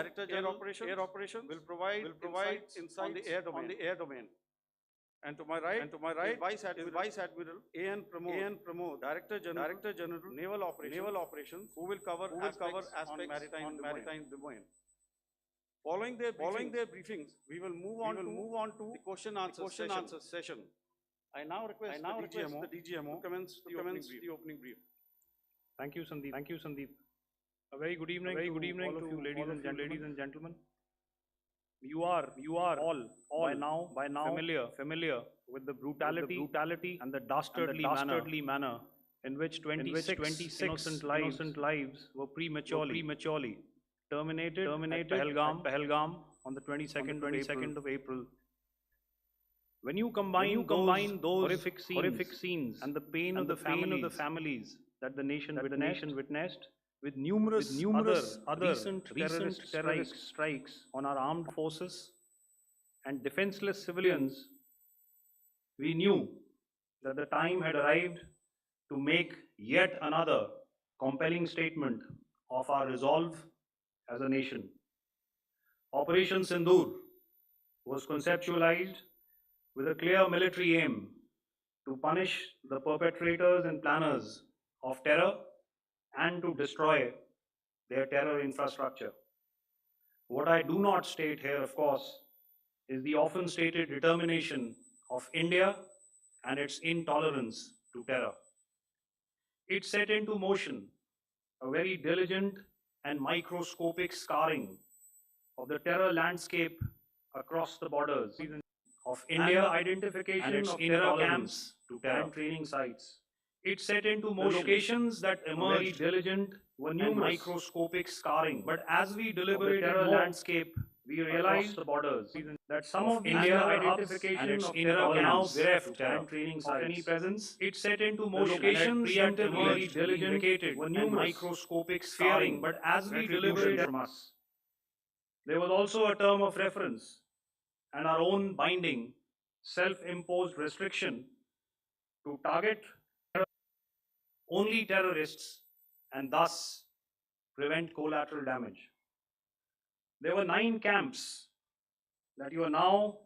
Director General Air Operations will provide insights on the air domain. And to my right, is Vice Admiral A.N. Pramod, Director General Naval Operations, who will cover aspects on maritime domain. Following their briefings, we will move on to the question answer session. I now request the DGMO to commence the opening brief. Thank you, Sandeep. A very good evening to all of you, ladies and gentlemen. You are all by now familiar with the brutality and the dastardly manner in which 26 innocent lives were prematurely terminated at Pahalgam on the 22nd of April. When you combine those horrific scenes and the pain of the families that the nation witnessed with numerous other recent terrorist strikes on our armed forces and defenseless civilians, we knew that the time had arrived to make yet another compelling statement of our resolve as a nation. Operation Sindur was conceptualized with a clear military aim to punish the perpetrators and planners of terror and to destroy their terror infrastructure. What I do not state here, of course, is the often stated determination of India and its intolerance to terror. It set into motion a very diligent and microscopic scarring of the terror landscape across the borders of India, identification of terror camps to terror training sites. It set into motion locations that emerged diligent were numerous microscopic scarring. But as we deliberated terror landscape, we realized the borders that some of India identification of terror camps bereft terror training sites of any presence. It set into motion locations that emerged diligent were numerous microscopic scarring. But as we deliberated from us, there was also a term of reference and our own binding, self-imposed restriction to target only terrorists and thus prevent collateral damage. There were 9 camps that you are now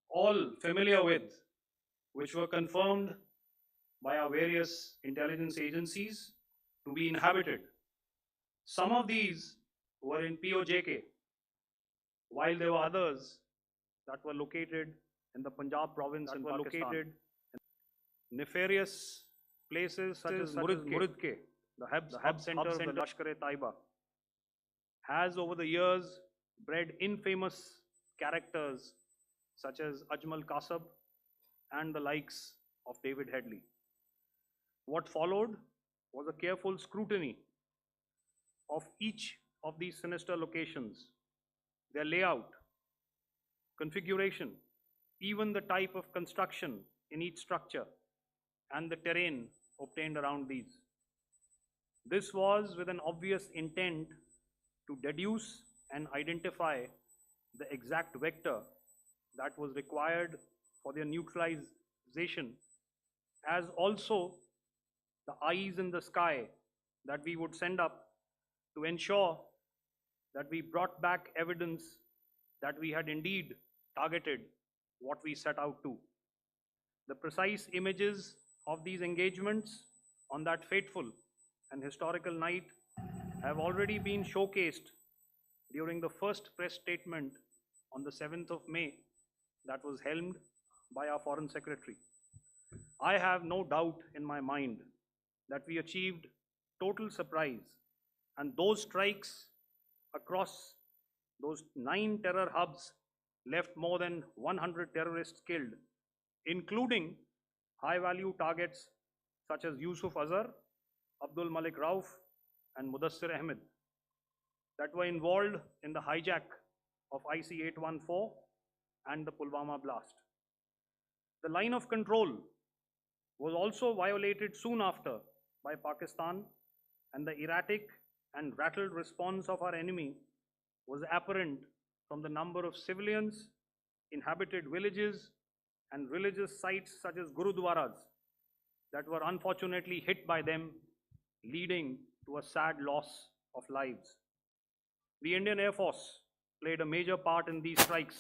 all familiar with, which were confirmed by our various intelligence agencies to be inhabited. Some of these were in POJK, while there were others that were located in the Punjab province and located in nefarious places such as Muridke, the hub center of the Lashkar-e-Taiba, has over the years bred infamous characters such as Ajmal Kasab and the likes of David Headley. What followed was a careful scrutiny of each of these sinister locations, their layout, configuration, even the type of construction in each structure, and the terrain obtained around these. This was with an obvious intent to deduce and identify the exact vector that was required for their neutralization, as also the eyes in the sky that we would send up to ensure that we brought back evidence that we had indeed targeted what we set out to. The precise images of these engagements on that fateful and historical night have already been showcased during the first press statement on the 7th of May that was helmed by our Foreign Secretary. I have no doubt in my mind that we achieved total surprise, and those strikes across those 9 terror hubs left more than 100 terrorists killed, including high-value targets such as Yusuf Azhar, Abdul Malik Rauf, and Mudassir Ahmed that were involved in the hijack of IC-814 and the Pulwama blast. The line of control was also violated soon after by Pakistan, and the erratic and rattled response of our enemy was apparent from the number of civilians, inhabited villages, and religious sites such as Gurudwaras that were unfortunately hit by them, leading to a sad loss of lives. The Indian Air Force played a major part in these strikes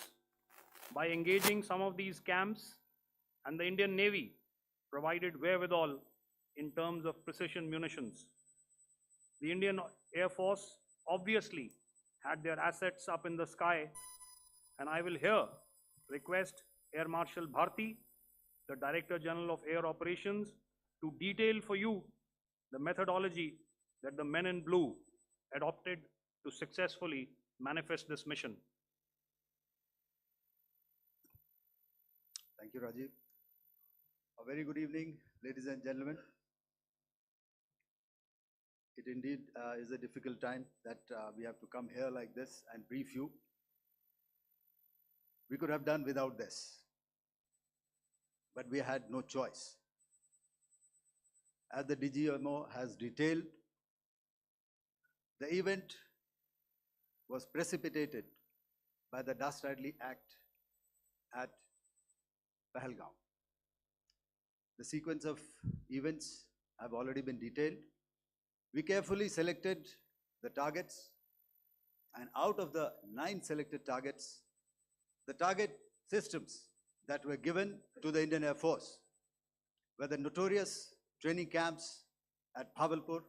by engaging some of these camps, and the Indian Navy provided wherewithal in terms of precision munitions. The Indian Air Force obviously had their assets up in the sky, and I will here request Air Marshal Bharti, the Director General of Air Operations, to detail for you the methodology that the men in blue adopted to successfully manifest this mission. Thank you, Rajiv. A very good evening, ladies and gentlemen. It indeed is a difficult time that we have to come here like this and brief you. We could have done without this, but we had no choice. As the DGMO has detailed, the event was precipitated by the dastardly act at Pahalgam. The sequence of events have already been detailed. We carefully selected the targets, and out of the 9 selected targets, the target systems that were given to the Indian Air Force were the notorious training camps at Bhavalpur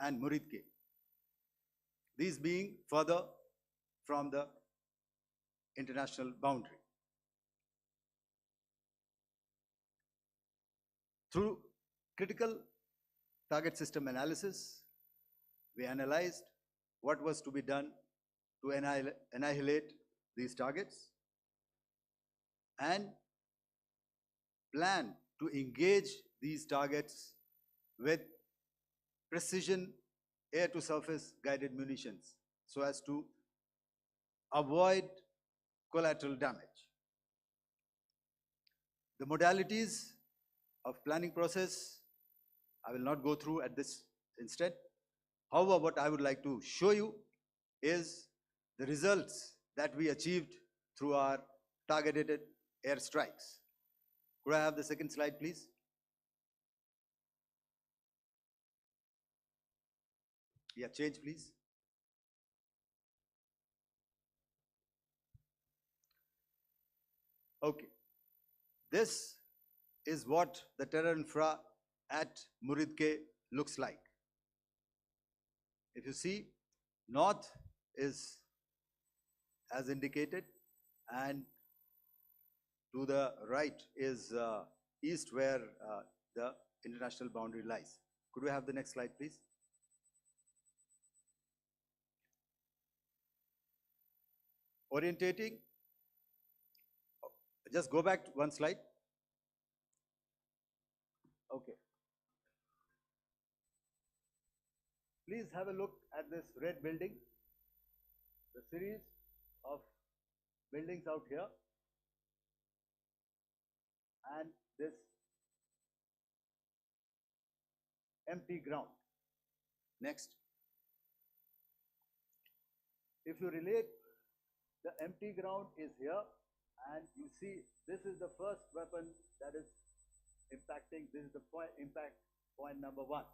and Muridke, these being further from the international boundary. Through critical target system analysis, we analyzed what was to be done to annihilate these targets and plan to engage these targets with precision air-to-surface guided munitions so as to avoid collateral damage. The modalities of planning process I will not go through at this instant. However, what I would like to show you is the results that we achieved through our targeted air strikes. Could I have the second slide, please? Yeah, change, please. Okay. This is what the terror infra at Muridke looks like. If you see, north is as indicated, and to the right is east, where the international boundary lies. Could we have the next slide, please? Orientating. Just go back one slide. Okay. Please have a look at this red building, the series of buildings out here, and this empty ground. Next. If you relate, the empty ground is here, and you see this is the first weapon that is impacting. This is the impact point number 1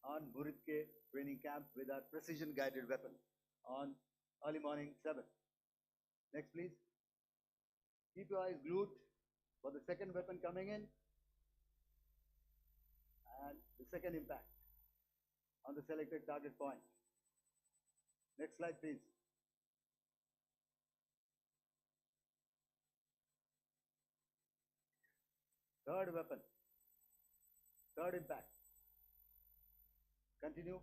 on Muridke training camp with our precision guided weapon on early morning 7. Next, please. Keep your eyes glued for the second weapon coming in and the second impact on the selected target point. Next slide, please. Third weapon, third impact. Continue.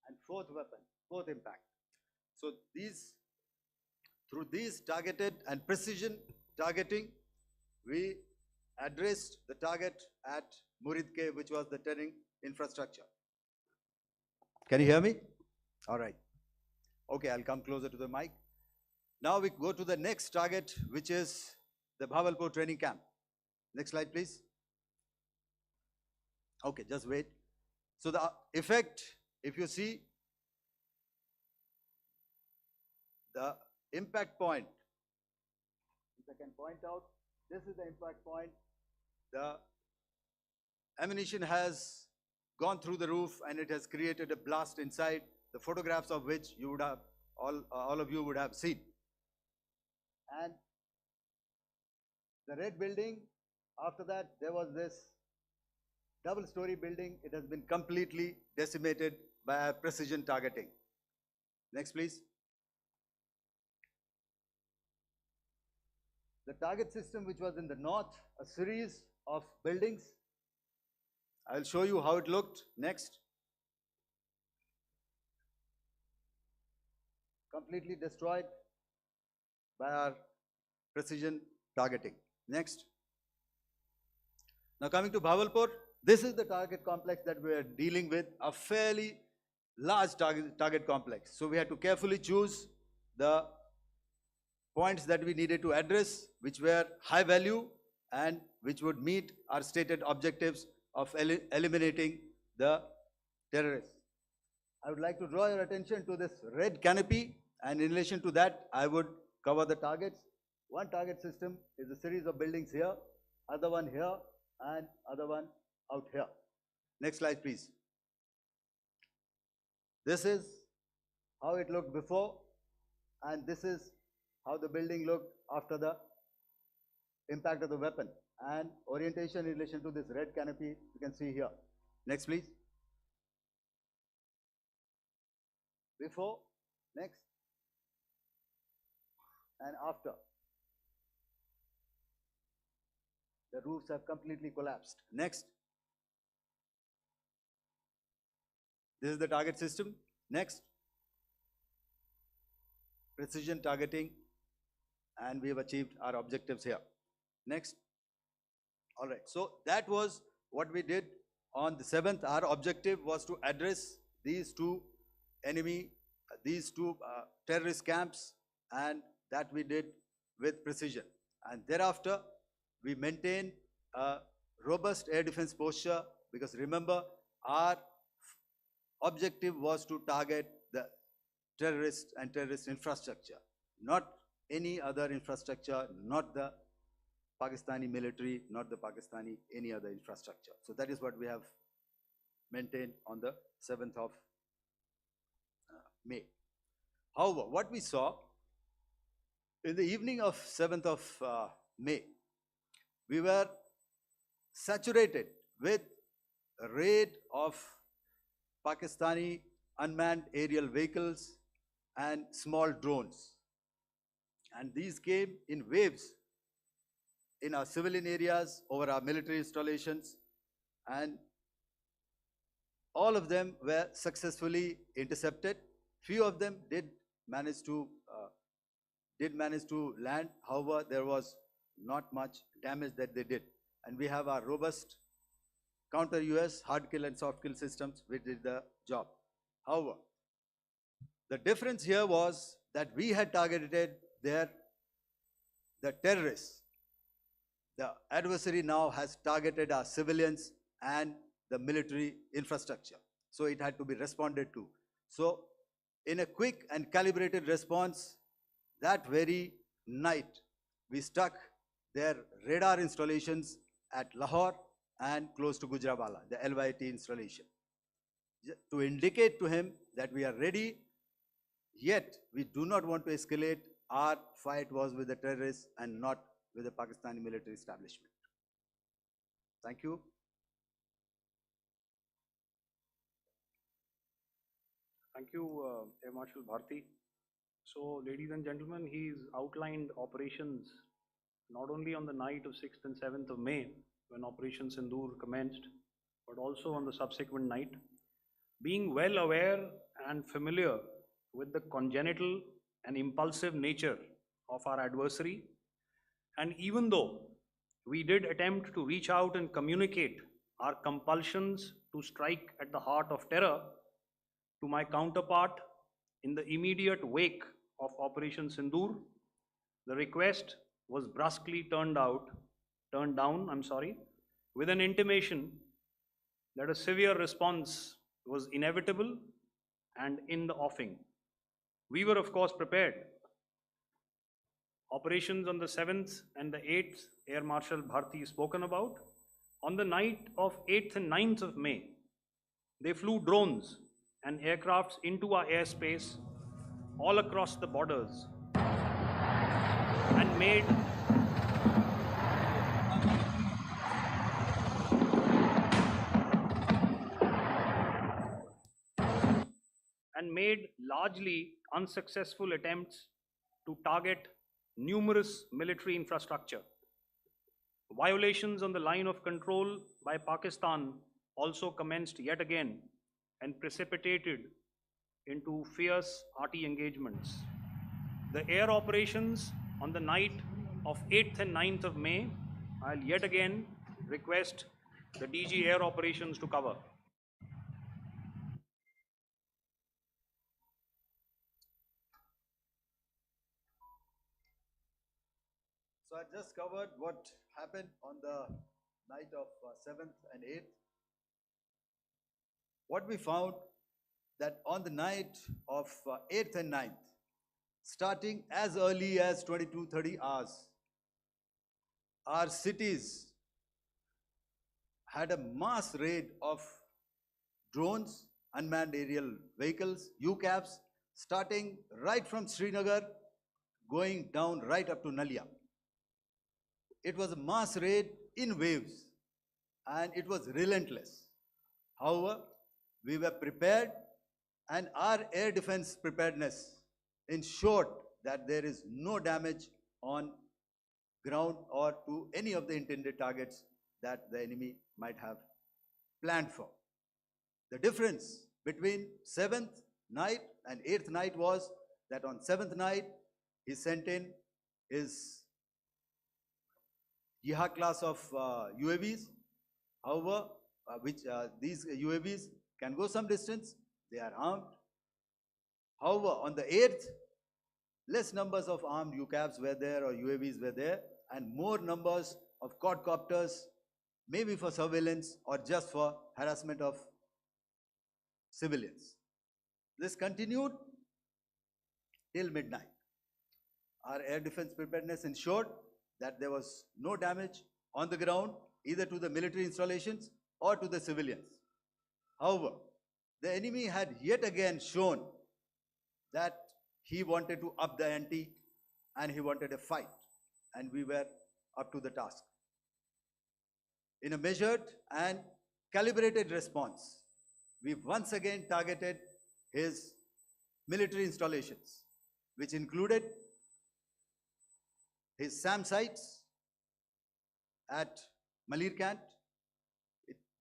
And fourth weapon, fourth impact. So through these targeted and precision targeting, we addressed the target at Muridke, which was the training infrastructure. Can you hear me? All right. Okay, I'll come closer to the mic. Now we go to the next target, which is the Bhavalpur training camp. Next slide, please. Okay, just wait. So the effect, if you see, the impact point, if I can point out, this is the impact point. The ammunition has gone through the roof and it has created a blast inside, the photographs of which you would have, all of you would have seen. And the red building, after that, there was this double-story building. It has been completely decimated by our precision targeting. Next, please. The target system, which was in the north, a series of buildings. I will show you how it looked. Next. Completely destroyed by our precision targeting. Next. Now coming to Bhavalpur, this is the target complex that we are dealing with, a fairly large target complex. So we had to carefully choose the points that we needed to address, which were high value and which would meet our stated objectives of eliminating the terrorists. I would like to draw your attention to this red canopy, and in relation to that, I would cover the targets. One target system is a series of buildings here, other one here, and other one out here. Next slide, please. This is how it looked before, and this is how the building looked after the impact of the weapon. And orientation in relation to this red canopy, you can see here. Next, please. Before, next, and after. The roofs have completely collapsed. Next. This is the target system. Next. Precision targeting, and we have achieved our objectives here. Next. All right, so that was what we did on the 7th. Our objective was to address these two terrorist camps, and that we did with precision. And thereafter, we maintained a robust air defense posture, because remember, our objective was to target the terrorists and terrorist infrastructure, not any other infrastructure, not the Pakistani military, not the Pakistani any other infrastructure. So that is what we have maintained on the 7th of May. However, what we saw in the evening of 7th of May, we were saturated with a raid of Pakistani unmanned aerial vehicles and small drones. And these came in waves in our civilian areas, over our military installations, and all of them were successfully intercepted. Few of them did manage to land. However, there was not much damage that they did. And we have our robust counter-US hard kill and soft kill systems which did the job. However, the difference here was that we had targeted the terrorists. The adversary now has targeted our civilians and the military infrastructure. So it had to be responded to. So in a quick and calibrated response, that very night, we struck their radar installations at Lahore and close to Gujranwala, the LYT installation, to indicate to him that we are ready, yet we do not want to escalate. Our fight was with the terrorists and not with the Pakistani military establishment. Thank you. Thank you, Air Marshal Bharti. So, ladies and gentlemen, he's outlined operations not only on the night of 6th and 7th of May, when Operation Sindur commenced, but also on the subsequent night. Being well aware and familiar with the congenital and impulsive nature of our adversary, and even though we did attempt to reach out and communicate our compulsions to strike at the heart of terror to my counterpart in the immediate wake of Operation Sindur, the request was brusquely turned down, with an intimation that a severe response was inevitable and in the offing. We were, of course, prepared. Operations on the 7th and the 8th, Air Marshal Bharti spoken about. On the night of 8th and 9th of May, They flew drones and aircrafts into our airspace all across the borders and made largely unsuccessful attempts to target numerous military infrastructure. Violations on the line of control by Pakistan also commenced yet again and precipitated into fierce arty engagements. The air operations on the night of 8th and 9th of May, I'll yet again request the DG Air Operations to cover. So I just covered what happened on the night of 7th and 8th. What we found that on the night of 8th and 9th, starting as early as 22:30 hours, our cities had a mass raid of drones, unmanned aerial vehicles, UCAVs, starting right from Srinagar, going down right up to Nalia. It was a mass raid in waves and it was relentless. However, we were prepared and our air defense preparedness ensured that there is no damage on ground or to any of the intended targets that the enemy might have planned for. The difference between 7th night and 8th night was that on 7th night, he sent in his Yeha class of UAVs. However, these UAVs can go some distance, they are armed. However, on the 8th, less numbers of armed UCAVs were there or UAVs were there, and more numbers of quadcopters, maybe for surveillance or just for harassment of civilians. This continued till midnight. Our air defense preparedness ensured that there was no damage on the ground, either to the military installations or to the civilians. However, the enemy had yet again shown that he wanted to up the ante and he wanted a fight, and we were up to the task. In a measured and calibrated response, we once again targeted his military installations, which included his SAM sites at Malirkant.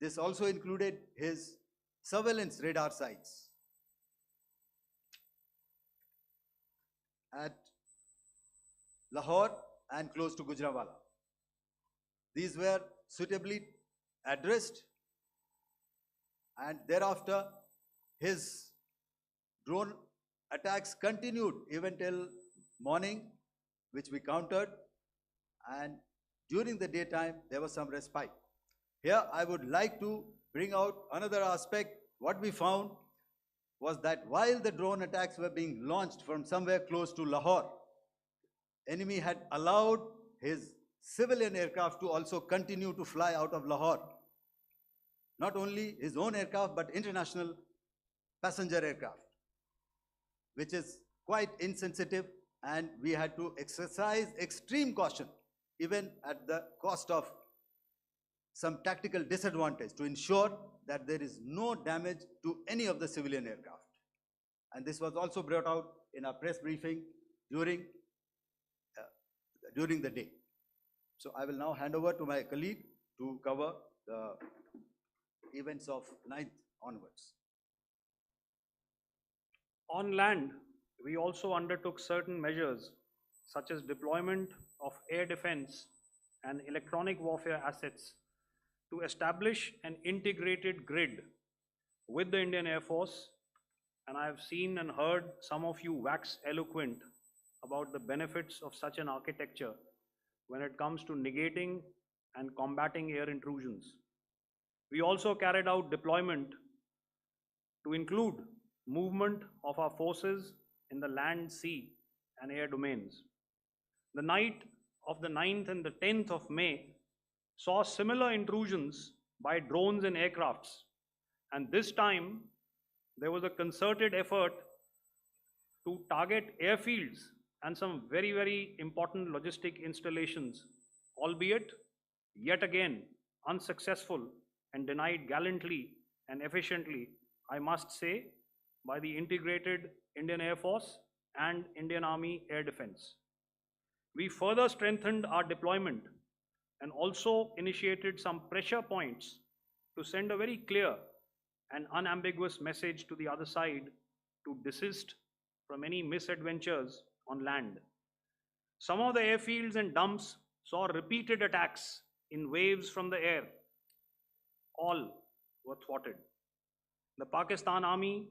This also included his surveillance radar sites at Lahore and close to Gujranwala. These were suitably addressed, and thereafter his drone attacks continued even till morning, which we countered, and during the daytime there was some respite. Here I would like to bring out another aspect. What we found was that while the drone attacks were being launched from somewhere close to Lahore, enemy had allowed his civilian aircraft to also continue to fly out of Lahore. Not only his own aircraft, but international passenger aircraft, which is quite insensitive, and we had to exercise extreme caution, even at the cost of some tactical disadvantage, to ensure that there is no damage to any of the civilian aircraft. And this was also brought out in our press briefing during the day. So I will now hand over to my colleague to cover the events of 9th onwards. On land, we also undertook certain measures such as deployment of air defense and electronic warfare assets to establish an integrated grid with the Indian Air Force, and I have seen and heard some of you wax eloquent about the benefits of such an architecture when it comes to negating and combating air intrusions. We also carried out deployment to include movement of our forces in the land, sea, and air domains. The night of the 9th and the 10th of May saw similar intrusions by drones and aircrafts, And this time, there was a concerted effort to target airfields and some very, very important logistic installations, albeit yet again unsuccessful and denied gallantly and efficiently, I must say, by the integrated Indian Air Force and Indian Army Air Defense. We further strengthened our deployment and also initiated some pressure points to send a very clear and unambiguous message to the other side to desist from any misadventures on land. Some of the airfields and dumps saw repeated attacks in waves from the air. All were thwarted. The Pakistan Army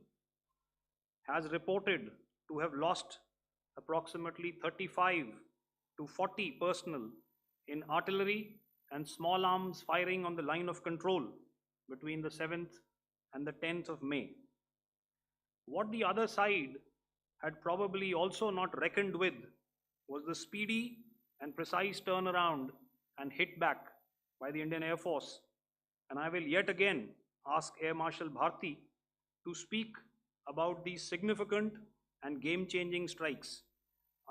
has reported to have lost approximately 35 to 40 personnel in artillery and small arms firing on the line of control between the 7th and the 10th of May. What the other side had probably also not reckoned with was the speedy and precise turnaround and hit back by the Indian Air Force. And I will yet again ask Air Marshal Bharti to speak about these significant and game-changing strikes.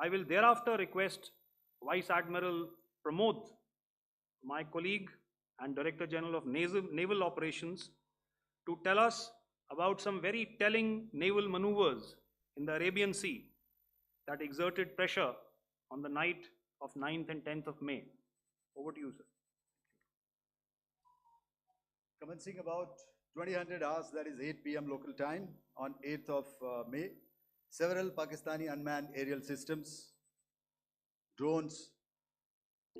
I will thereafter request Vice Admiral Pramod, my colleague and Director General of Naval Operations, to tell us about some very telling naval maneuvers in the Arabian Sea that exerted pressure on the night of 9th and 10th of May. Over to you, sir. Commencing about 2000 hours, that is 8 p.m. local time, on 8th of May, several Pakistani unmanned aerial systems, drones,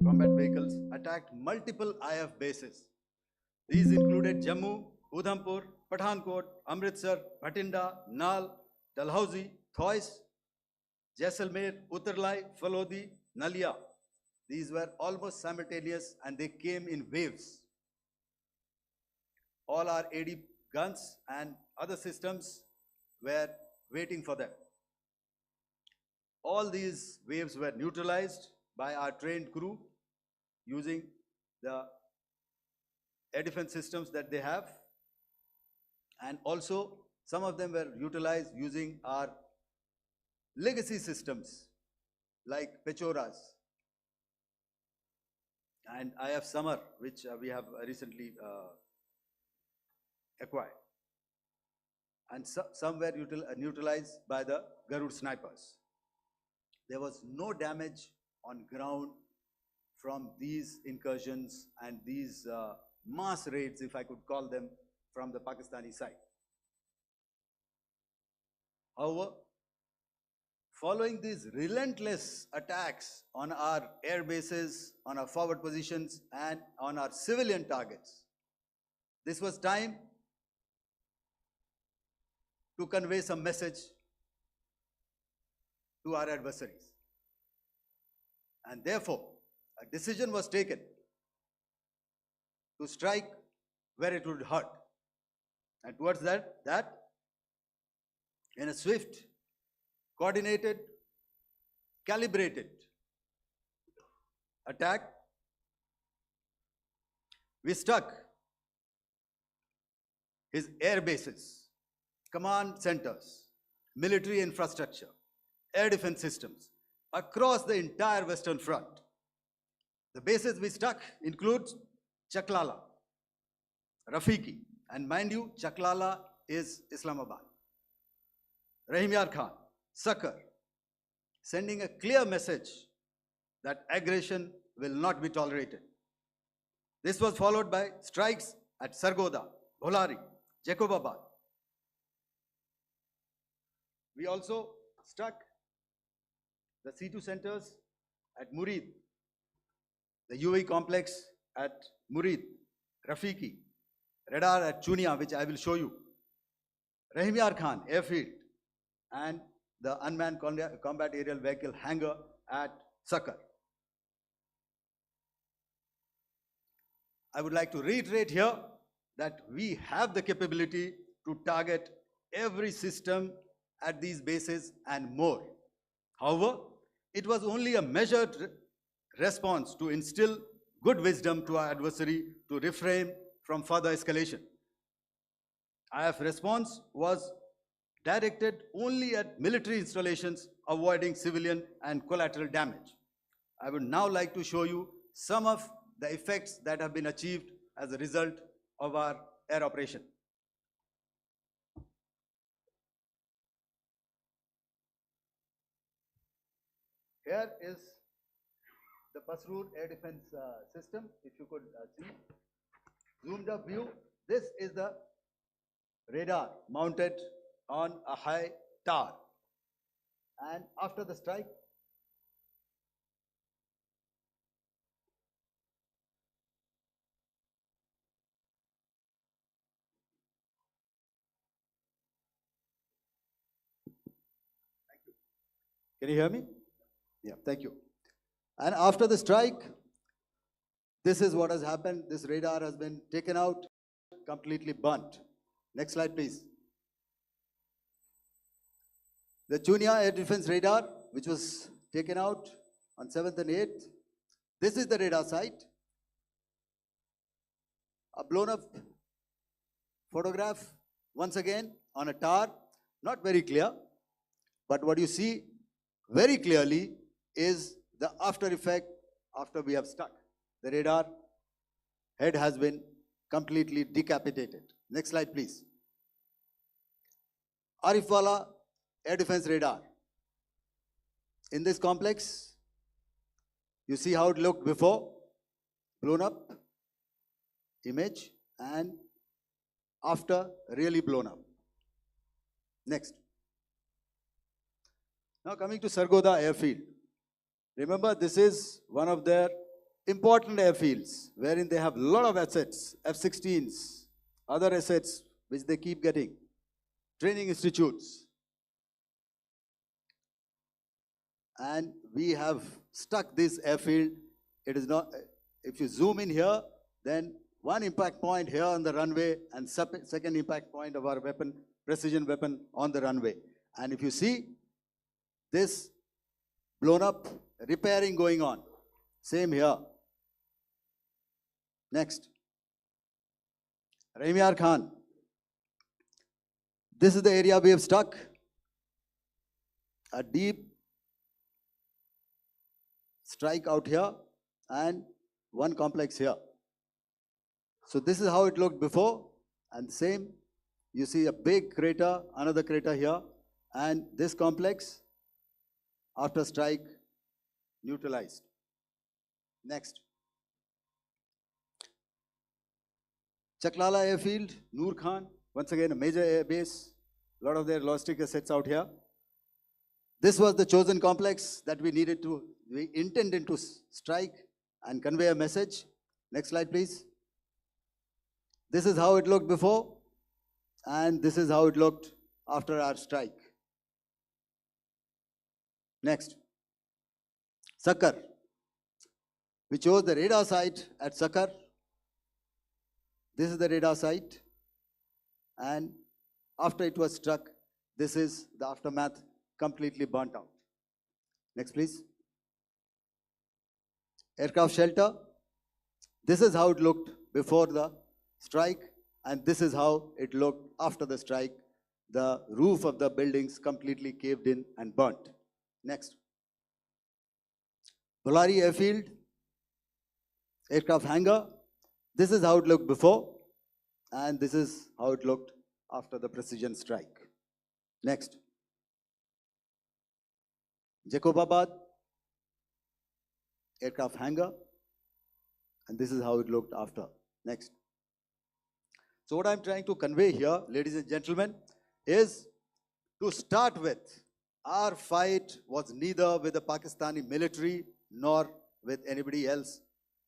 combat vehicles attacked multiple IF bases. These included Jammu, Udhampur, Pathankot, Amritsar, Bhatinda, Nal, Dalhousie, Thois, Jaisalmer, Uttarlai, Falodi, Nalia. These were almost simultaneous and they came in waves. All our AD guns and other systems were waiting for them. All these waves were neutralized by our trained crew using the air defense systems that they have, and also some of them were utilized using our legacy systems like Pechoras and IF Summer, which we have recently acquired. And some were neutralized by the Garud snipers. There was no damage on ground from these incursions and these mass raids, if I could call them, from the Pakistani side. However, following these relentless attacks on our air bases, on our forward positions, and on our civilian targets, this was time to convey some message to our adversaries. And therefore, a decision was taken to strike where it would hurt. And towards that in a swift, coordinated, calibrated attack, we struck his air bases, command centers, military infrastructure, air defense systems across the entire Western Front. The bases we struck include Chaklala, Rafiki, and mind you, Chaklala is Islamabad, Rahim Yar Khan, Sakar, sending a clear message that aggression will not be tolerated. This was followed by strikes at Sargoda, Bholari, Jacobabad. We also struck the C2 centers at Murid, the UAE complex at Murid, Rafiki, radar at Chunia, which I will show you, Rahim Yar Khan airfield, and the unmanned combat aerial vehicle hangar at Sakar. I would like to reiterate here that we have the capability to target every system at these bases and more. However, it was only a measured response to instill good wisdom to our adversary to refrain from further escalation. IF response was directed only at military installations, avoiding civilian and collateral damage. I would now like to show you some of the effects that have been achieved as a result of our air operation. Here is the Pasroor air defense system. If you could see, zoomed up view. This is the radar mounted on a high tower. And after the strike, can you hear me? Yeah, thank you. And after the strike, this is what has happened. This radar has been taken out, completely burnt. Next slide, please. The Chunia air defense radar, which was taken out on 7th and 8th. This is the radar site. A blown up photograph, once again, on a tower. Not very clear, but what you see very clearly is the after effect after we have stuck. The radar head has been completely decapitated. Next slide, please. Arifwala air defense radar. In this complex, you see how it looked before, blown up image, and after really blown up. Next. Now coming to Sargodha airfield. Remember, this is one of their important airfields wherein they have a lot of assets, F-16s, other assets which they keep getting, training institutes. And we have stuck this airfield. It is not, if you zoom in here, then one impact point here on the runway and second impact point of our weapon, precision weapon on the runway. And if you see this blown up, repairing going on. Same here. Next. Raimiar Khan. This is the area we have stuck. A deep strike out here and one complex here. So this is how it looked before, and same, you see a big crater, another crater here, and this complex after strike neutralized. Next. Chaklala airfield, Noor Khan, once again a major air base, a lot of their logistic assets out here. This was the chosen complex that we intended to strike and convey a message. Next slide, please. This is how it looked before, and this is how it looked after our strike. Next. Sakar. We chose the radar site at Sakar. This is the radar site, and after it was struck, this is the aftermath, completely burnt out. Next, please. Aircraft shelter. This is how it looked before the strike, and this is how it looked after the strike. The roof of the buildings completely caved in and burnt. Next. Bolari airfield, aircraft hangar. This is how it looked before, and this is how it looked after the precision strike. Next. Jacobabad, aircraft hangar, and this is how it looked after. Next. So what I'm trying to convey here, ladies and gentlemen, is to start with, our fight was neither with the Pakistani military nor with anybody else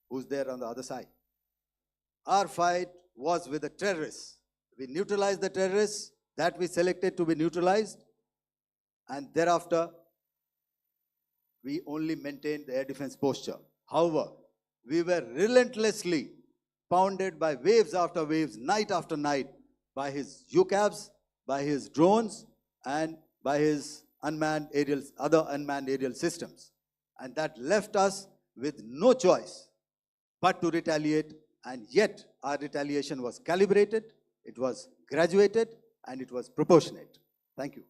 who's there on the other side. Our fight was with the terrorists. We neutralized the terrorists that we selected to be neutralized, and thereafter, we only maintained the air defense posture. However, we were relentlessly pounded by waves after waves, night after night, by his UCAVs, by his drones, and by his other unmanned aerial systems. And that left us with no choice but to retaliate, and yet our retaliation was calibrated, it was graduated, and it was proportionate. Thank you.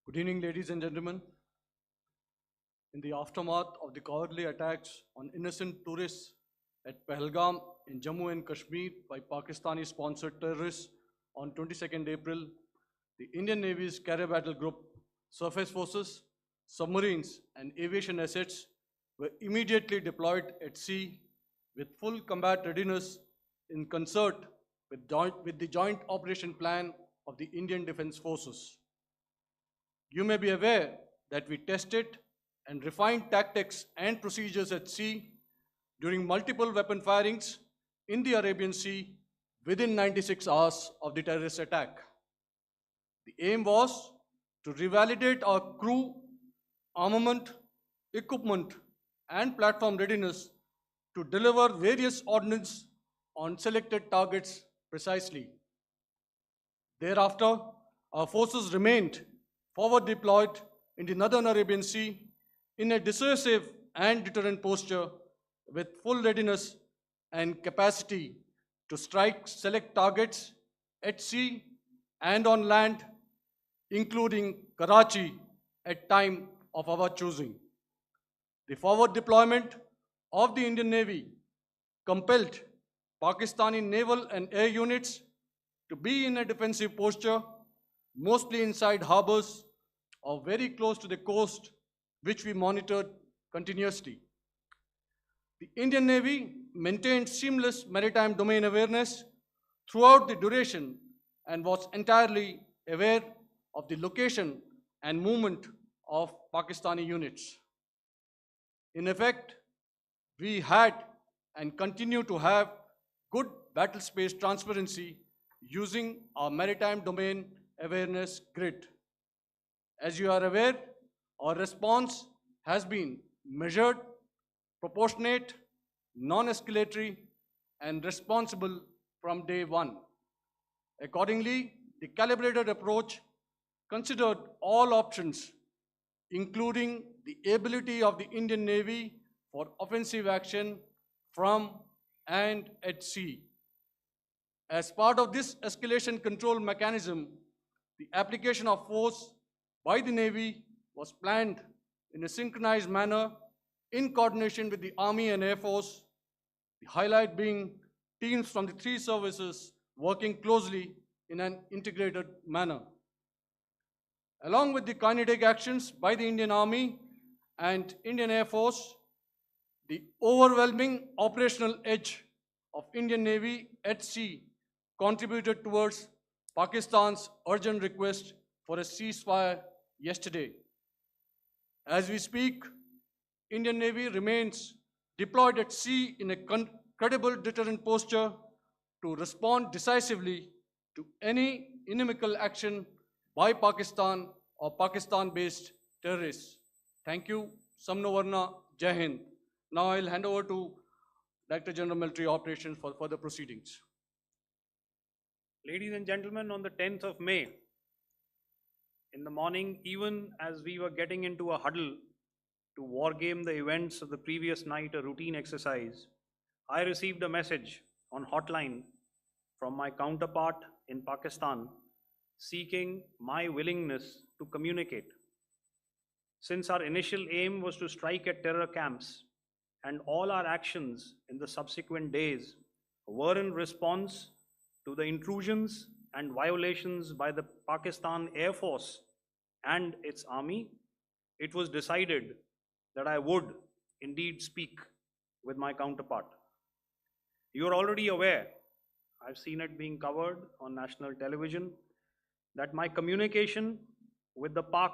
Good evening, ladies and gentlemen. In the aftermath of the cowardly attacks on innocent tourists at Pahalgam in Jammu and Kashmir by Pakistani-sponsored terrorists on 22nd April, the Indian Navy's Carrier Battle Group, surface forces, submarines, and aviation assets were immediately deployed at sea with full combat readiness in concert with the Joint Operation Plan of the Indian Defence Forces. You may be aware that we tested and refined tactics and procedures at sea during multiple weapon firings in the Arabian Sea within 96 hours of the terrorist attack. The aim was to revalidate our crew, armament, equipment, and platform readiness to deliver various ordnance on selected targets precisely. Thereafter, our forces remained forward deployed in the Northern Arabian Sea in a dissuasive and deterrent posture with full readiness and capacity to strike select targets at sea and on land, including Karachi at time of our choosing. The forward deployment of the Indian Navy compelled Pakistani naval and air units to be in a defensive posture, mostly inside harbors or very close to the coast, which we monitored continuously. The Indian Navy maintained seamless maritime domain awareness throughout the duration and was entirely aware of the location and movement of Pakistani units. In effect, we had and continue to have good battle space transparency using our maritime domain awareness grid. As you are aware, our response has been measured, proportionate, non-escalatory, and responsible from day one. Accordingly, the calibrated approach considered all options, including the ability of the Indian Navy for offensive action from and at sea. As part of this escalation control mechanism, the application of force by the Navy was planned in a synchronized manner in coordination with the Army and Air Force, the highlight being teams from the three services working closely in an integrated manner. Along with the kinetic actions by the Indian Army and Indian Air Force, the overwhelming operational edge of Indian Navy at sea contributed towards Pakistan's urgent request for a ceasefire yesterday. As we speak, Indian Navy remains deployed at sea in a credible deterrent posture to respond decisively to any inimical action by Pakistan or Pakistan-based terrorists. Thank you. Samno Varna, Jai Hind. Now I'll hand over to Director General Military Operations for further proceedings. Ladies and gentlemen, on the 10th of May, in the morning, even as we were getting into a huddle to wargame the events of the previous night, a routine exercise, I received a message on hotline from my counterpart in Pakistan seeking my willingness to communicate. Since our initial aim was to strike at terror camps, and all our actions in the subsequent days were in response to the intrusions and violations by the Pakistan Air Force and its army, it was decided that I would indeed speak with my counterpart. You are already aware, I've seen it being covered on national television, that my communication with the Pak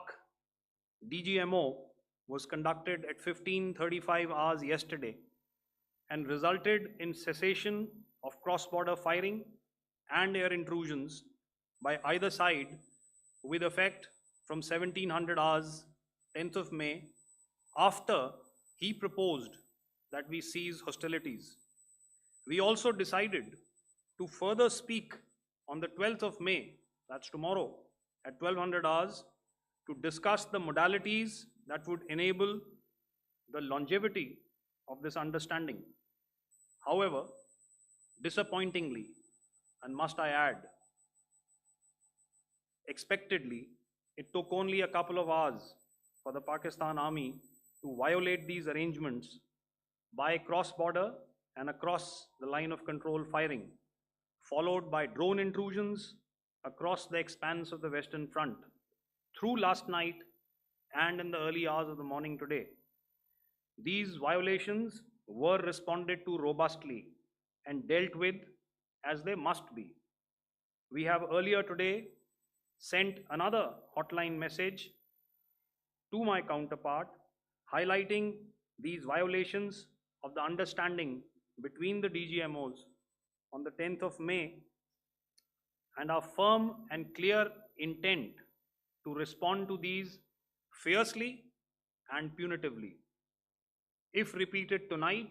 DGMO was conducted at 15:35 hours yesterday and resulted in cessation of cross-border firing and air intrusions by either side with effect from 1700 hours 10th of May, after he proposed that we cease hostilities. We also decided to further speak on the 12th of May, that's tomorrow, at 1200 hours, to discuss the modalities that would enable the longevity of this understanding. However, disappointingly, and must I add, expectedly, it took only a couple of hours for the Pakistan Army to violate these arrangements by cross-border and across the line of control firing, followed by drone intrusions across the expanse of the Western Front through last night and in the early hours of the morning today. These violations were responded to robustly and dealt with as they must be. We have earlier today sent another hotline message to my counterpart highlighting these violations of the understanding between the DGMOs on the 10th of May and our firm and clear intent to respond to these fiercely and punitively, if repeated tonight,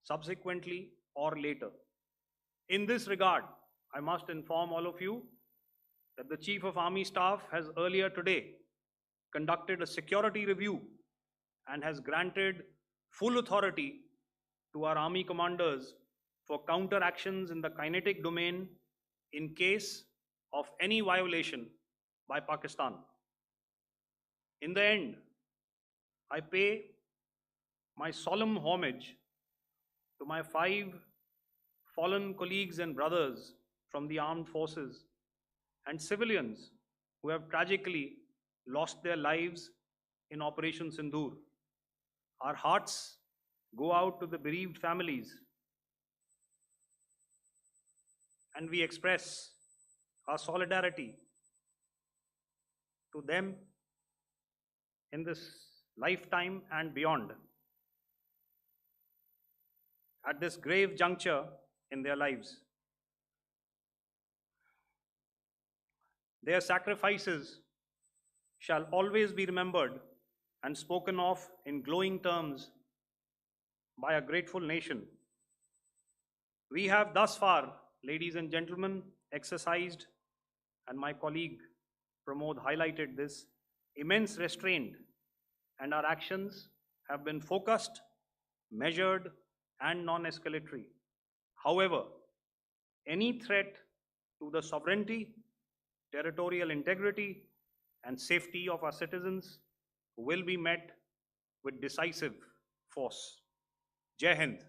subsequently, or later. In this regard, I must inform all of you that the Chief of Army Staff has earlier today conducted a security review and has granted full authority to our Army commanders for counter actions in the kinetic domain in case of any violation by Pakistan. In the end, I pay my solemn homage to my 5 fallen colleagues and brothers from the armed forces and civilians who have tragically lost their lives in Operation Sindur. Our hearts go out to the bereaved families, and we express our solidarity to them in this lifetime and beyond, at this grave juncture in their lives. Their sacrifices shall always be remembered and spoken of in glowing terms by a grateful nation. We have thus far, ladies and gentlemen, exercised, and my colleague Pramod highlighted this, immense restraint, and our actions have been focused, measured, and non-escalatory. However, any threat to the sovereignty, territorial integrity, and safety of our citizens will be met with decisive force. Jai Hind.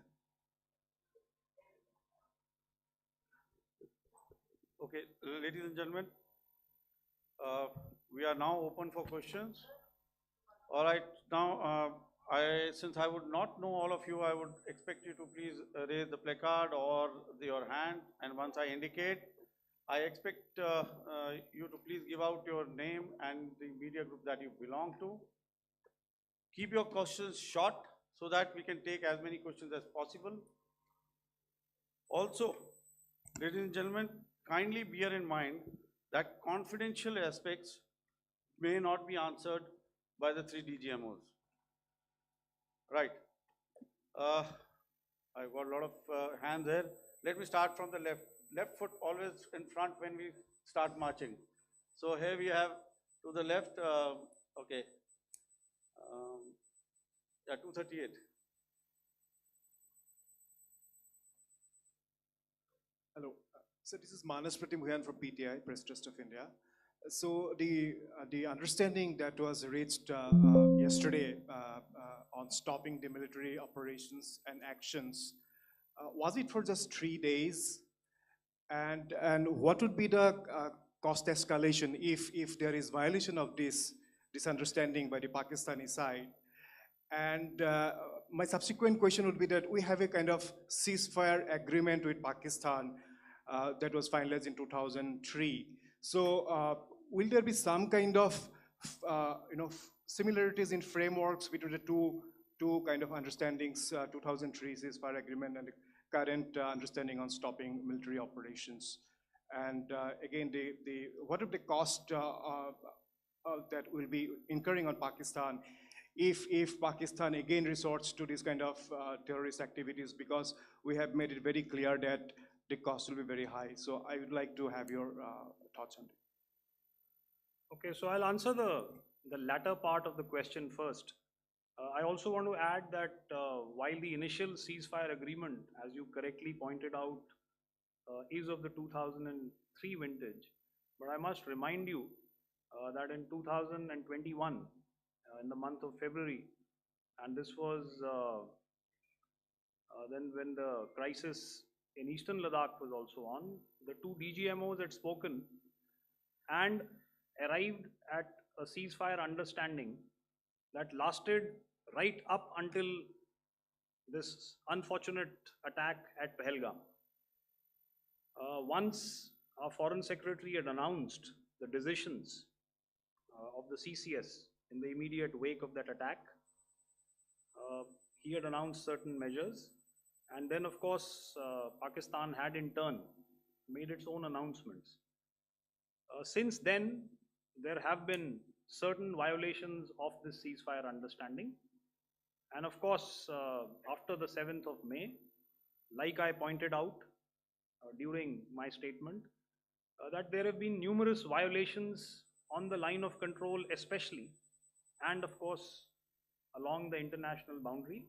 Okay, ladies and gentlemen, we are now open for questions. All right, now since I would not know all of you, I would expect you to please raise the placard or your hand, and once I indicate, I expect you to please give out your name and the media group that you belong to. Keep your questions short so that we can take as many questions as possible. Also, ladies and gentlemen, kindly bear in mind that confidential aspects may not be answered by the 3 DGMOs. Right. I've got a lot of hands there. Let me start from the left. Left foot always in front when we start marching. So here we have to the left, okay, yeah, 238. Hello. So this is Manas Pratimhuyan from PTI, Press Trust of India. So the understanding that was reached yesterday on stopping the military operations and actions, was it for just 3 days? And what would be the cost escalation if there is violation of this understanding by the Pakistani side? And my subsequent question would be that we have a kind of ceasefire agreement with Pakistan that was finalized in 2003. So will there be some kind of similarities in frameworks between the two kind of understandings, 2003 ceasefire agreement and the current understanding on stopping military operations? And again, what are the cost that will be incurring on Pakistan if Pakistan again resorts to this kind of terrorist activities, because we have made it very clear that the cost will be very high. So I would like to have your thoughts on it. Okay, so I'll answer the latter part of the question first. I also want to add that while the initial ceasefire agreement, as you correctly pointed out, is of the 2003 vintage, but I must remind you that in 2021, in the month of February, and this was then when the crisis in eastern Ladakh was also on, the two DGMOs had spoken and arrived at a ceasefire understanding that lasted right up until this unfortunate attack at Pahalgam. Once our Foreign Secretary had announced the decisions of the CCS in the immediate wake of that attack, he had announced certain measures, and then of course Pakistan had in turn made its own announcements. Since then, there have been certain violations of this ceasefire understanding, and of course after the 7th of May, like I pointed out during my statement, that there have been numerous violations on the line of control especially, and of course along the international boundary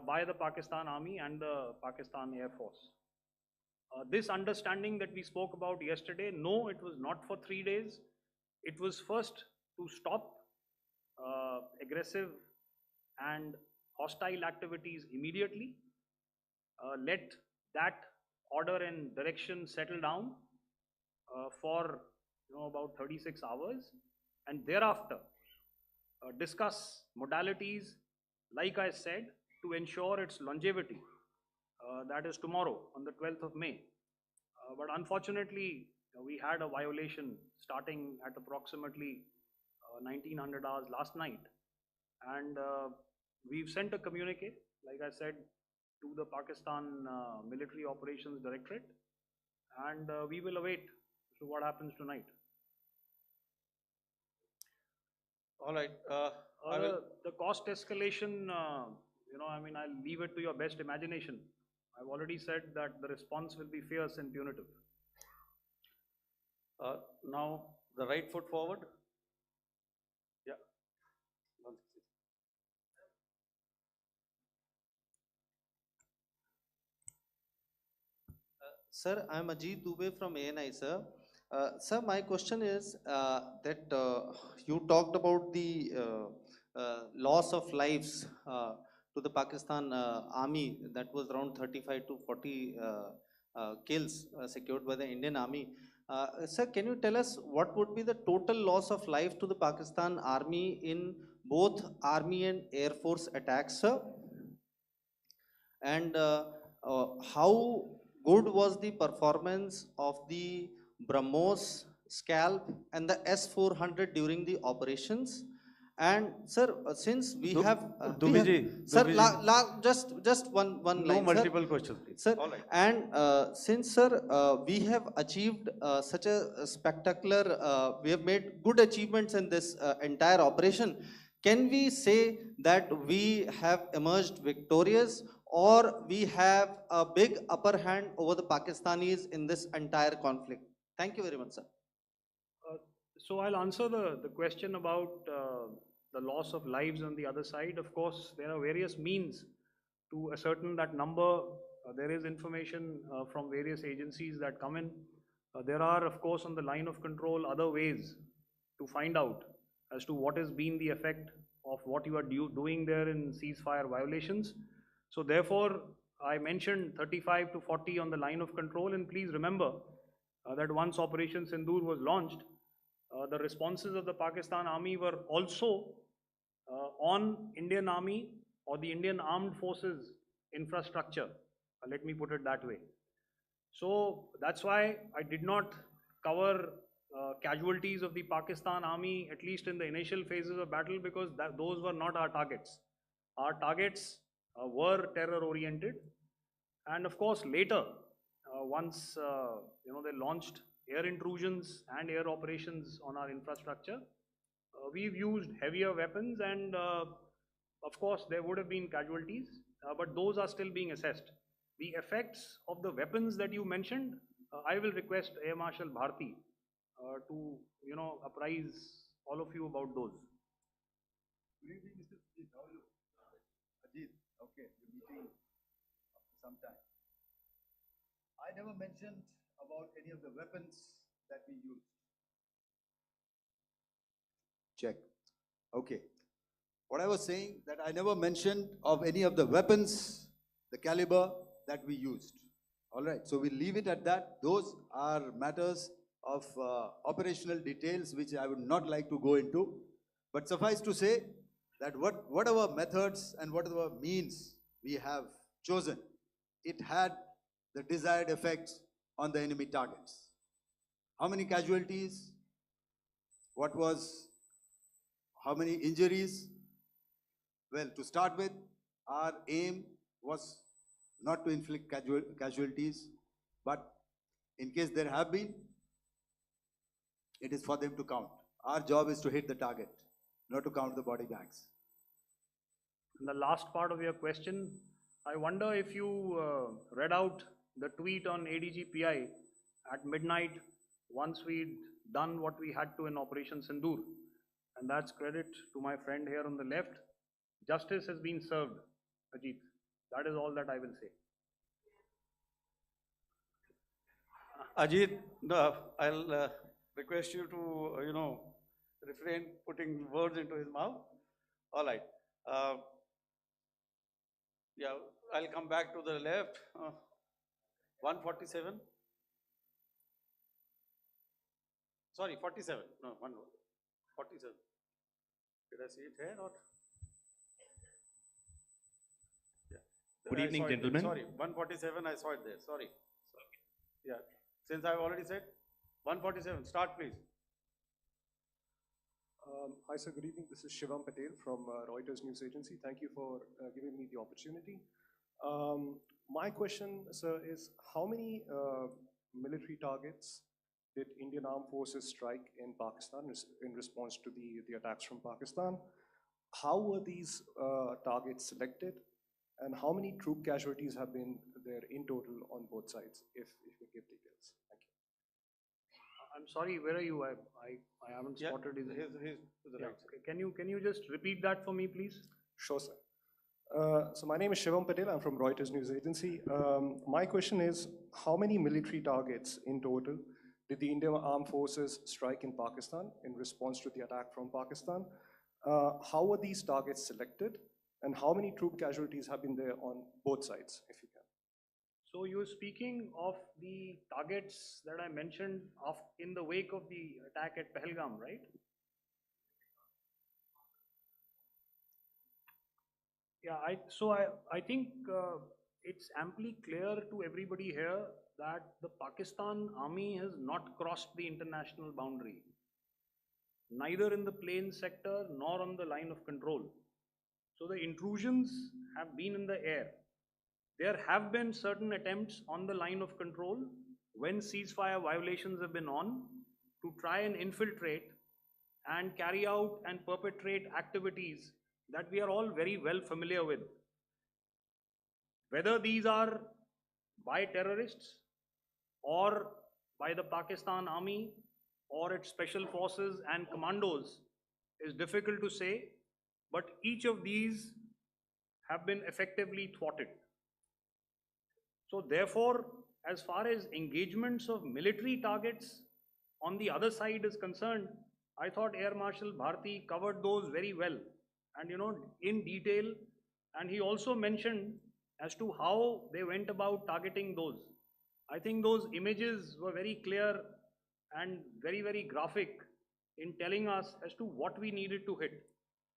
by the Pakistan Army and the Pakistan Air Force. This understanding that we spoke about yesterday, no, it was not for 3 days. It was first to stop aggressive and hostile activities immediately, let that order and direction settle down for about 36 hours, and thereafter discuss modalities, like I said, to ensure its longevity. That is tomorrow on the 12th of May. But unfortunately, we had a violation starting at approximately 1900 hours last night, and we've sent a communique, like I said, to the Pakistan Military Operations Directorate, and we will await what happens tonight. All right. The cost escalation, I mean, I'll leave it to your best imagination. I've already said that the response will be fierce and punitive. Now, the right foot forward. Yeah. Sir, I'm Ajit Dubey from ANI, sir. Sir, my question is that you talked about the loss of lives to the Pakistan army, that was around 35 to 40 kills secured by the Indian army. Sir, can you tell us what would be the total loss of life to the Pakistan army in both army and air force attacks, sir? And how good was the performance of the BrahMos, Scalp and the S-400 during the operations? And sir, since we have sir, just one line. No multiple questions, please. Sir, all right. and since sir, we have achieved such a spectacular, we have made good achievements in this entire operation. Can we say that we have emerged victorious, or we have a big upper hand over the Pakistanis in this entire conflict? Thank you very much, sir. So I'll answer the question about the loss of lives on the other side. Of course, there are various means to ascertain that number. There is information from various agencies that come in. There are, of course, on the line of control, other ways to find out as to what has been the effect of what you are doing there in ceasefire violations. So therefore, I mentioned 35 to 40 on the line of control, and please remember that once Operation Sindur was launched, the responses of the Pakistan Army were also on Indian Army or the Indian Armed Forces infrastructure. Let me put it that way. So that's why I did not cover casualties of the Pakistan Army, at least in the initial phases of battle, because those were not our targets. Our targets were terror-oriented, and of course later, once they launched air intrusions and air operations on our infrastructure, we've used heavier weapons, and of course there would have been casualties, but those are still being assessed. The effects of the weapons that you mentioned, I will request Air Marshal Bharti to apprise all of you about those. Good evening, Mr. Ajit. How are you? Ajit, okay, you're meeting after some time. I never mentioned about any of the weapons that we used. Check. Okay. What I was saying that I never mentioned of any of the weapons, the caliber that we used. All right. So we leave it at that. Those are matters of operational details which I would not like to go into. But suffice to say that whatever methods and whatever means we have chosen, it had the desired effects on the enemy targets. How many casualties? How many injuries? Well, to start with, our aim was not to inflict casualties, but in case there have been, it is for them to count. Our job is to hit the target, not to count the body bags. And the last part of your question, I wonder if you read out the tweet on ADGPI at midnight once we'd done what we had to in Operation Sindur. And that's credit to my friend here on the left. Justice has been served, Ajit. That is all that I will say. Ajit, I'll request you to, refrain putting words into his mouth. All right. Yeah, I'll come back to the left. 147. Sorry, 47. No, 47. Did I see it here or? Yeah. Good evening, I saw it there. gentlemen. Sorry, 147. I saw it there. Sorry. Yeah. Since I've already said 147. Start, please. Hi, sir. Good evening. This is Shivam Patel from Reuters News Agency. Thank you for giving me the opportunity. My question, sir, is how many military targets did Indian Armed Forces strike in Pakistan in response to the attacks from Pakistan? How were these targets selected? And how many troop casualties have been there in total on both sides, if you give details? Thank you. I'm sorry, where are you? I haven't Yeah, spotted his. his to the Yeah, right. okay. Can you just repeat that for me, please? Sure, sir. So my name is Shivam Patel. I'm from Reuters News Agency. My question is, how many military targets in total did the Indian Armed Forces strike in Pakistan in response to the attack from Pakistan? How were these targets selected? And how many troop casualties have been there on both sides, if you can? So you're speaking of the targets that I mentioned in the wake of the attack at Pahalgam, right? Yeah, I think it's amply clear to everybody here that the Pakistan army has not crossed the international boundary, neither in the plain sector nor on the line of control. So the intrusions have been in the air. There have been certain attempts on the line of control when ceasefire violations have been on to try and infiltrate and carry out and perpetrate activities that we are all very well familiar with. Whether these are by terrorists or by the Pakistan army or its special forces and commandos is difficult to say, but each of these have been effectively thwarted. So therefore, as far as engagements of military targets on the other side is concerned, I thought Air Marshal Bharti covered those very well and in detail, and he also mentioned as to how they went about targeting those. I think those images were very clear and very, very graphic in telling us as to what we needed to hit.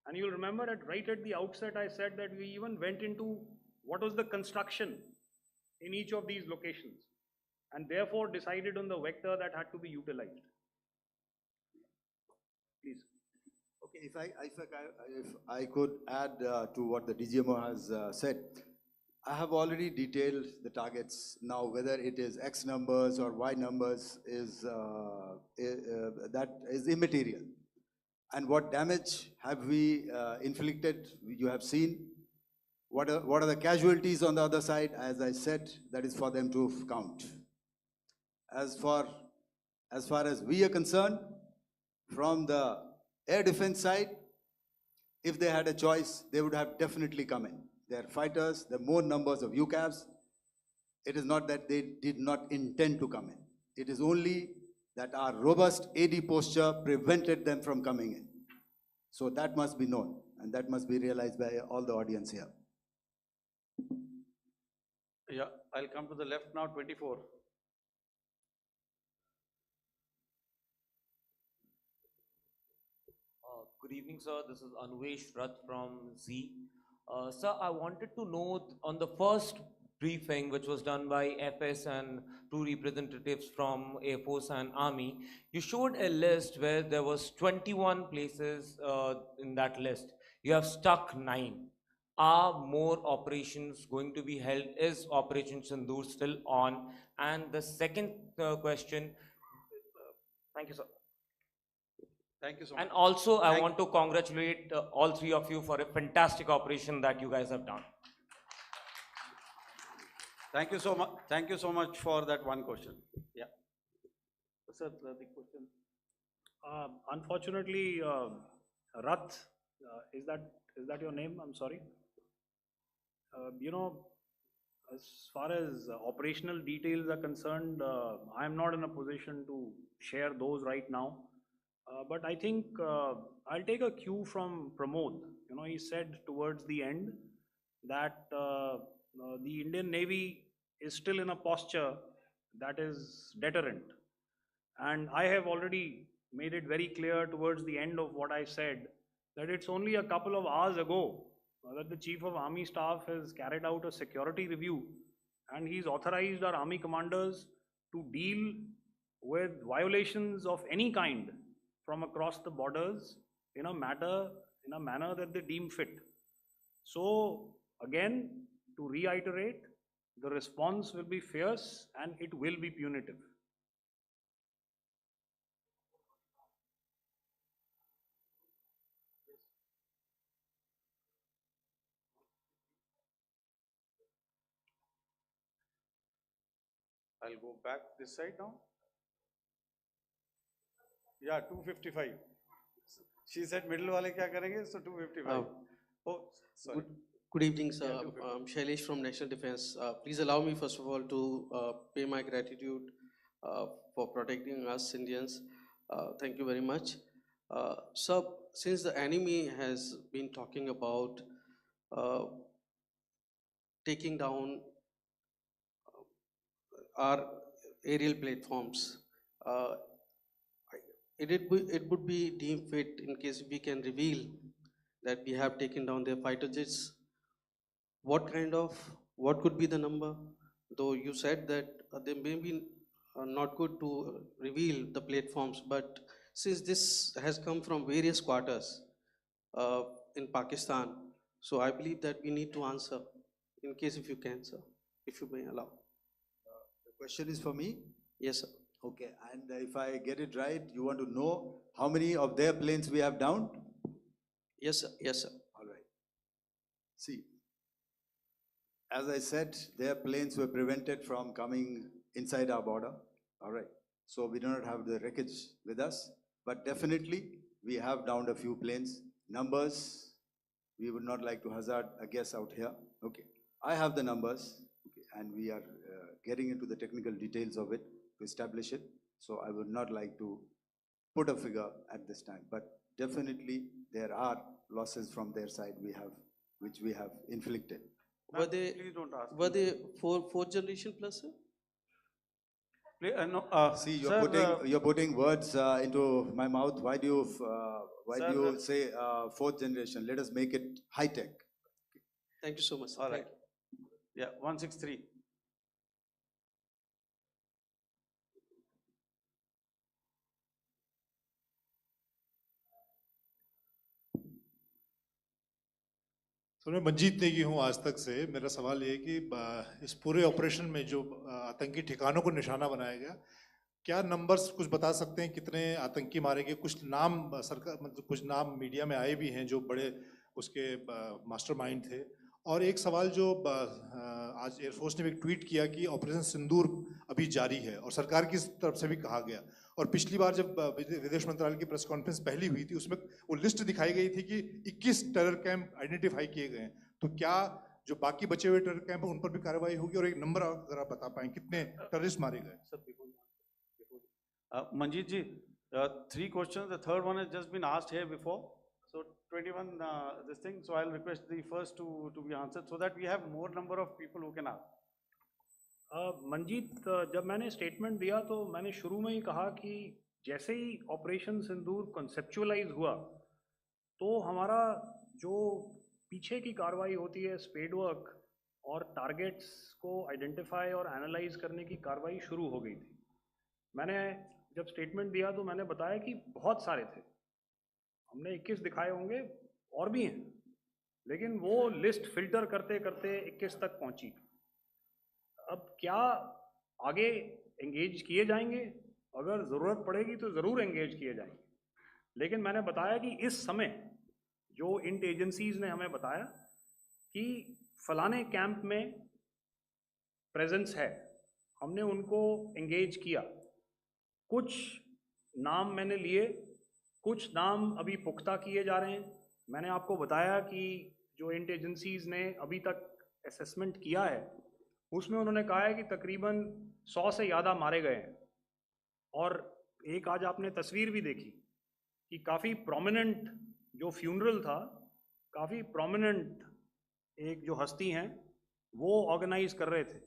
And you'll remember right at the outset, I said that we even went into what was the construction in each of these locations, and therefore decided on the vector that had to be utilized. Please. Okay, if I could add to what the DGMO has said, I have already detailed the targets. Now, whether it is X numbers or Y numbers that is immaterial. And what damage have we inflicted? You have seen. What are the casualties on the other side? As I said, that is for them to count. As far as we are concerned, from the air defense side, if they had a choice, they would have definitely come in. They are fighters, there are more numbers of UCAVs. It is not that they did not intend to come in. It is only that our robust AD posture prevented them from coming in. So that must be known, and that must be realized by all the audience here. Yeah, I'll come to the left now, 24. Good evening, sir. This is Anuvesh Rath from Z. Sir, I wanted to know on the first briefing, which was done by FS and two representatives from Air Force and Army, you showed a list where there was 21 places in that list. You have stuck 9. Are more operations going to be held? Is Operation Sindur still on? And the second question, thank you, sir. Thank you so much. And also, I want to congratulate all three of you for a fantastic operation that you guys have done. Thank you so much. Thank you so much for that one question. Yeah. Sir, the question. Unfortunately, Rath, is that your name? I'm sorry. You know, as far as operational details are concerned, I am not in a position to share those right now. But I think I'll take a cue from Pramod. You know, he said towards the end that the Indian Navy is still in a posture that is deterrent. And I have already made it very clear towards the end of what I said that it's only a couple of hours ago that the Chief of Army Staff has carried out a security review, and he's authorized our Army commanders to deal with violations of any kind from across the borders in a manner that they deem fit. So again, to reiterate, the response will be fierce and it will be punitive. I'll go back this side now. Yeah, 255. She said middle wale kya karenge, so 255. Oh, sorry. Good evening, sir. Yeah, I'm Shailesh from National Defense. Please allow me, first of all, to pay my gratitude for protecting us Indians. Thank you very much. Sir, since the enemy has been talking about taking down our aerial platforms, it would be deemed fit in case we can reveal that we have taken down their fighter jets. What could be the number? Though you said that they may be not good to reveal the platforms, but since this has come from various quarters in Pakistan, so I believe that we need to answer, in case if you can, sir, if you may allow. The question is for me? Yes, sir. Okay, and if I get it right, you want to know how many of their planes we have downed? Yes, sir. Yes, sir. All right. See, as I said, their planes were prevented from coming inside our border. All right. So we do not have the wreckage with us, but definitely we have downed a few planes. Numbers, we would not like to hazard a guess out here. Okay. I have the numbers, okay, and we are getting into the technical details of it to establish it. So I would not like to put a figure at this time, but definitely there are losses from their side which we have inflicted. Were they, please don't ask. were they fourth generation plus, sir? No, See, sir, you're putting words into my mouth. Why do you say fourth generation? Let us make it high tech. Thank you so much, sir. all Thank right. Yeah, 163. तो मैं मंजीत नेगी हूँ आज तक से। मेरा सवाल ये है कि इस पूरे ऑपरेशन में जो आतंकी ठिकानों को निशाना बनाया गया, क्या नंबर्स कुछ बता सकते हैं कितने आतंकी मारे गए? कुछ नाम सरकार मतलब कुछ नाम मीडिया में आए भी हैं जो बड़े उसके मास्टरमाइंड थे, और एक सवाल जो आज एयरफोर्स ने भी एक ट्वीट किया कि ऑपरेशन सिंदूर अभी जारी है और सरकार की तरफ से भी कहा गया, और पिछली बार जब विदेश मंत्रालय की प्रेस कॉन्फ्रेंस पहली हुई थी उसमें वो लिस्ट दिखाई गई थी कि 21 टेरर कैंप आइडेंटिफाई किए गए हैं, तो क्या जो बाकी बचे हुए टेरर कैंप हैं उन पर भी कार्रवाई होगी, और एक नंबर अगर आप बता पाएं कितने टेररिस्ट मारे गए? Manjeet ji, 3 questions. The third one has just been asked here before. So 21 this thing. So I'll request the first to be answered so that we have more number of people who can ask. Manjeet, जब मैंने statement दिया तो मैंने शुरू में ही कहा कि जैसे ही ऑपरेशन सिंदूर कॉन्सेप्चुअलाइज हुआ तो हमारा जो पीछे की कार्रवाई होती है, स्पेड वर्क और टारगेट्स को आइडेंटिफाई और एनालाइज करने की कार्रवाई शुरू हो गई थी। मैंने जब स्टेटमेंट दिया तो मैंने बताया कि बहुत सारे थे, हमने 21 दिखाए होंगे और भी हैं, लेकिन वो लिस्ट फिल्टर करते करते 21 तक पहुंची। अब क्या आगे एंगेज किए जाएंगे, अगर ज़रूरत पड़ेगी तो ज़रूर एंगेज किए जाएंगे, लेकिन मैंने बताया कि इस समय जो इंट एजेंसीज ने हमें बताया कि फलाने कैंप में प्रेजेंस है, हमने उनको एंगेज किया। कुछ नाम मैंने लिए, कुछ नाम अभी पुख्ता किए जा रहे हैं। मैंने आपको बताया कि जो इंट एजेंसीज ने अभी तक असेसमेंट किया है उसमें उन्होंने कहा है कि तकरीबन 100 से ज़्यादा मारे गए हैं। और एक आज आपने तस्वीर भी देखी कि काफ़ी प्रोमिनेंट जो फ्यूनरल था, काफ़ी प्रोमिनेंट एक जो हस्ती हैं वो ऑर्गेनाइज कर रहे थे,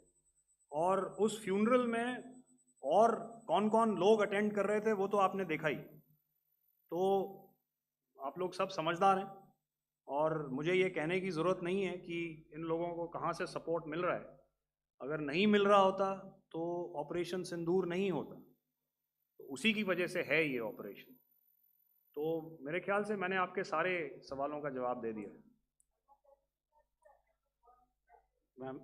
और उस फ्यूनरल में और कौन कौन लोग अटेंड कर रहे थे वो तो आपने देखा ही। तो आप लोग सब समझदार हैं और मुझे ये कहने की ज़रूरत नहीं है कि इन लोगों को कहाँ से सपोर्ट मिल रहा है। अगर नहीं मिल रहा होता तो ऑपरेशन सिंदूर नहीं होता, तो उसी की वजह से है ये ऑपरेशन। तो मेरे ख्याल से मैंने आपके सारे सवालों का जवाब दे दिया। Ma'am,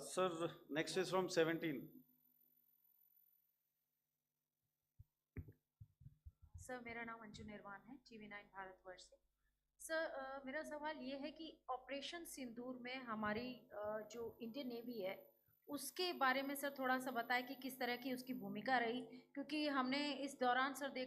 sir, next is from 17. Sir, मेरा नाम अंजू निर्वाण है, TV9 भारतवर्ष से। सर, मेरा सवाल ये है कि ऑपरेशन सिंदूर में हमारी जो इंडियन नेवी है उसके बारे में सर थोड़ा सा बताएं कि किस तरह की उसकी भूमिका रही, क्योंकि हमने इस दौरान सर देखा